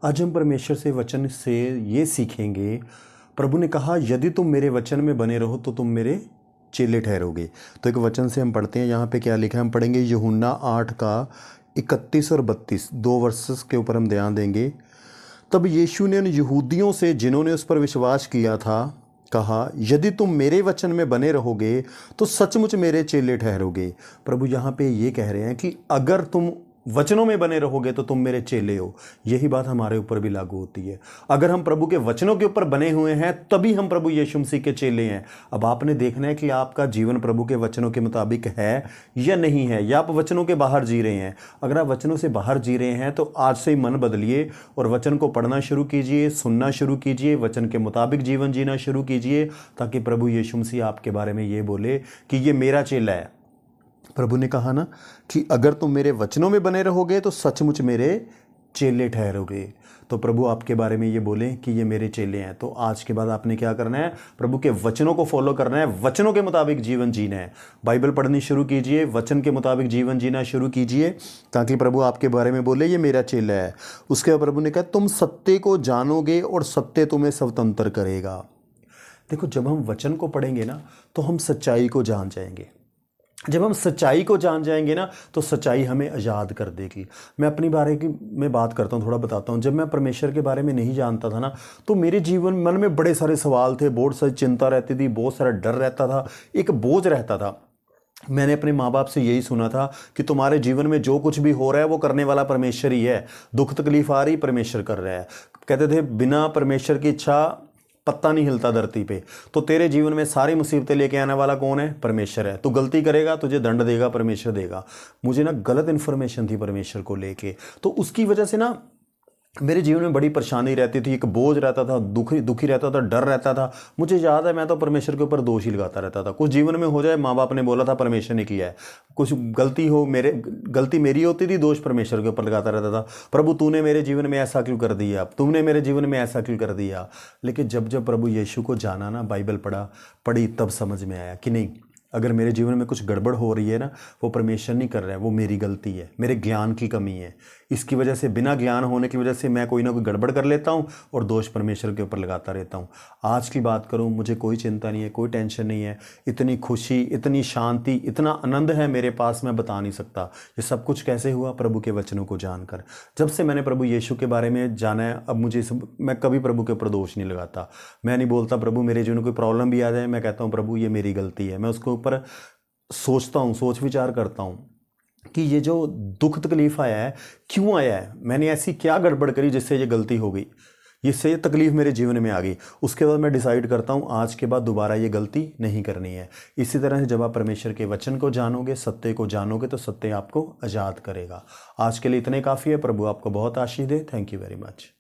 आज हम परमेश्वर से वचन से ये सीखेंगे। प्रभु ने कहा यदि तुम मेरे वचन में बने रहो तो तुम मेरे चेले ठहरोगे। तो एक वचन से हम पढ़ते हैं, यहाँ पे क्या लिखा है हम पढ़ेंगे। यूहन्ना 8 का 31 और 32 दो वर्सेस के ऊपर हम ध्यान देंगे। तब यीशु ने उन यहूदियों से जिन्होंने उस पर विश्वास किया था कहा, यदि तुम मेरे वचन में बने रहोगे तो सचमुच मेरे चेले ठहरोगे। प्रभु यहाँ पे ये कह रहे हैं कि अगर तुम वचनों में बने रहोगे तो तुम मेरे चेले हो। यही बात हमारे ऊपर भी लागू होती है। अगर हम प्रभु के वचनों के ऊपर बने हुए हैं तभी हम प्रभु यीशु मसीह के चेले हैं। अब आपने देखना है कि आपका जीवन प्रभु के वचनों के मुताबिक है या नहीं है, या आप वचनों के बाहर जी रहे हैं। अगर आप वचनों से बाहर जी रहे हैं तो आज से ही मन बदलिए और वचन को पढ़ना शुरू कीजिए, सुनना शुरू कीजिए, वचन के मुताबिक जीवन जीना शुरू कीजिए, ताकि प्रभु यीशु मसीह आपके बारे में ये बोले कि ये मेरा चेला है। प्रभु ने कहा ना कि अगर तुम मेरे वचनों में बने रहोगे तो सचमुच मेरे चेले ठहरोगे। तो प्रभु आपके बारे में ये बोले कि ये मेरे चेले हैं। तो आज के बाद आपने क्या करना है, प्रभु के वचनों को फॉलो करना है, वचनों के मुताबिक जीवन जीना है। बाइबल पढ़नी शुरू कीजिए, वचन के मुताबिक जीवन जीना शुरू कीजिए, ताकि प्रभु आपके बारे में बोले ये मेरा चेला है। उसके बाद प्रभु ने कहा तुम सत्य को जानोगे और सत्य तुम्हें स्वतंत्र करेगा। देखो, जब हम वचन को पढ़ेंगे ना तो हम सच्चाई को जान जाएंगे। जब हम सच्चाई को जान जाएंगे ना तो सच्चाई हमें आज़ाद कर देगी। मैं अपनी बारे की मैं बात करता हूँ, थोड़ा बताता हूँ। जब मैं परमेश्वर के बारे में नहीं जानता था ना तो मेरे जीवन मन में बड़े सारे सवाल थे, बहुत सारी चिंता रहती थी, बहुत सारा डर रहता था, एक बोझ रहता था। मैंने अपने माँ बाप से यही सुना था कि तुम्हारे जीवन में जो कुछ भी हो रहा है वो करने वाला परमेश्वर ही है। दुख तकलीफ आ रही, परमेश्वर कर रहा है। कहते थे बिना परमेश्वर की इच्छा पत्ता नहीं हिलता धरती पे। तो तेरे जीवन में सारी मुसीबतें लेके आने वाला कौन है? परमेश्वर है। तू गलती करेगा तुझे दंड देगा परमेश्वर देगा। मुझे ना गलत इन्फॉर्मेशन थी परमेश्वर को लेके, तो उसकी वजह से ना मेरे जीवन में बड़ी परेशानी रहती थी, एक बोझ रहता था, दुखी रहता था, डर रहता था। मुझे याद है मैं तो परमेश्वर के ऊपर दोष ही लगाता रहता था। कुछ जीवन में हो जाए, माँ बाप ने बोला था परमेश्वर ने किया है, कुछ गलती मेरी होती थी, दोष परमेश्वर के ऊपर लगाता रहता था। प्रभु तूने मेरे जीवन में ऐसा क्यों कर दिया, तुमने मेरे जीवन में ऐसा क्यों कर दिया। लेकिन जब जब प्रभु यीशु को जाना ना, बाइबल पढ़ी, तब समझ में आया कि नहीं, अगर मेरे जीवन में कुछ गड़बड़ हो रही है ना, वो परमेश्वर नहीं कर रहा है, वो मेरी गलती है, मेरे ज्ञान की कमी है। इसकी वजह से, बिना ज्ञान होने की वजह से मैं कोई ना कोई गड़बड़ कर लेता हूँ और दोष परमेश्वर के ऊपर लगाता रहता हूँ। आज की बात करूँ, मुझे कोई चिंता नहीं है, कोई टेंशन नहीं है। इतनी खुशी, इतनी शांति, इतना आनंद है मेरे पास, मैं बता नहीं सकता। ये सब कुछ कैसे हुआ? प्रभु के वचनों को जानकर। जब से मैंने प्रभु यीशु के बारे में जाना है, अब मैं कभी प्रभु के ऊपर दोष नहीं लगाता। मैं नहीं बोलता प्रभु मेरे जीवन में कोई प्रॉब्लम भी आ जाए, मैं कहता हूँ प्रभु ये मेरी गलती है। मैं उसको ऊपर सोचता हूँ, सोच विचार करता हूँ कि ये जो दुख तकलीफ आया है क्यों आया है, मैंने ऐसी क्या गड़बड़ करी जिससे ये गलती हो गई, जिससे ये तकलीफ मेरे जीवन में आ गई। उसके बाद मैं डिसाइड करता हूँ आज के बाद दोबारा ये गलती नहीं करनी है। इसी तरह से जब आप परमेश्वर के वचन को जानोगे, सत्य को जानोगे, तो सत्य आपको आज़ाद करेगा। आज के लिए इतने काफ़ी है। प्रभु आपको बहुत आशीष दे। Thank you very much.